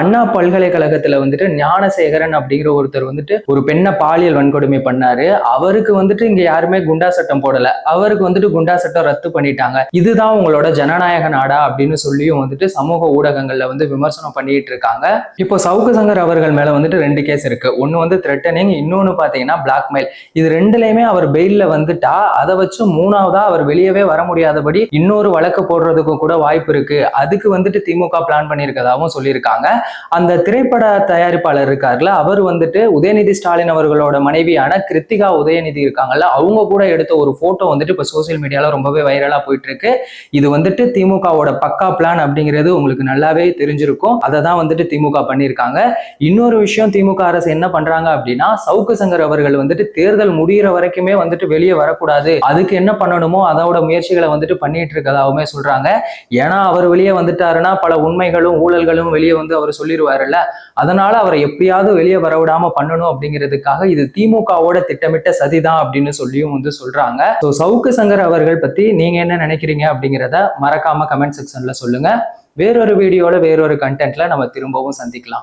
அண்ணா பல்கலைக்கழகத்துல வந்துட்டு ஞானசேகரன் அப்படிங்கிற ஒருத்தர் வந்துட்டு ஒரு பெண்ணை பாலியல் வன்கொடுமை பண்ணாரு. அவருக்கு வந்துட்டு இங்க யாருமே குண்டா சட்டம் போடல, அவருக்கு வந்துட்டு குண்டா சட்டம் ரத்து பண்ணிட்டாங்க. இதுதான் உங்களோட ஜனநாயக நாடா அப்படின்னு சொல்லியும் வந்துட்டு சமூக ஊடகங்கள்ல வந்து விமர்சனம் பண்ணிட்டு இருக்காங்க. இப்போ சவுக்கு சங்கர் அவர்கள் மேல வந்துட்டு 2 கேஸ் இருக்கு. ஒன்னு வந்து த்ரெட்டனிங், இன்னொன்னு பாத்தீங்கன்னா பிளாக்மெயில். இது ரெண்டுலயுமே அவர் பெயில்ல வந்துட்டா அதை வச்சு 3ஆவதா அவர் வெளியவே வர முடியாதபடி இன்னொரு வழக்கு போடுறதுக்கு கூட வாய்ப்பு இருக்கு. அதுக்கு வந்துட்டு திமுக பிளான் பண்ணியிருக்கதாகவும் சொல்லியிருக்காங்க. அந்த திரைப்பட தயாரிப்பாளர் இருக்காருல்ல, அவர் வந்துட்டு உதயநிதி ஸ்டாலின் அவர்களோட மனைவியான கிருத்திகா உதயநிதி இருக்காங்கல்ல, அவங்க கூட எடுத்த ஒரு போட்டோ வந்துட்டு இப்ப சோசியல் மீடியால ரொம்பவே வைரலா போயிட்டு இருக்கு. இது வந்துட்டு திமுகவோட பக்கா பிளான் அப்படிங்கிறது உங்களுக்கு நல்லாவே தெரிஞ்சிருக்கும். அதை தான் வந்துட்டு திமுக பண்ணியிருக்காங்க. இன்னொரு விஷயம், திமுக அரசு என்ன பண்றாங்க அப்படின்னா, சவுக்கு சங்கர் அவர்கள் வந்துட்டு தேர்தல் முடிகிற வரைக்குமே வந்துட்டு வெளியே வரக்கூடாது, அதுக்கு என்ன பண்ணணுமோ அதோட முயற்சிகளை வந்துட்டு பண்ணிட்டு இருக்கதாவுமே சொல்றாங்க. ஏன்னா அவர் வெளியே வந்துட்டாருன்னா பல உண்மைகளும் ஊழல்களும் வெளியே வந்து அவர் சொல்லிடுவாருல்ல, அதனால அவரை எப்படியாவது வெளியே வரவிடாம பண்ணணும் அப்படிங்கிறதுக்காக இது திமுகவோட திட்டமிட்ட சதிதான் அப்படின்னு சொல்லியும் வந்து சொல்றாங்க. சவுக்கு சங்கர் அவர்கள் பத்தி நீங்க என்ன நினைக்கிறீங்க அப்படிங்கிறத மறக்காம கமெண்ட் செக்ஷன்ல சொல்லுங்க. வேறொரு வீடியோல வேறொரு கண்டென்ட்ல நம்ம திரும்பவும் சந்திக்கலாம்.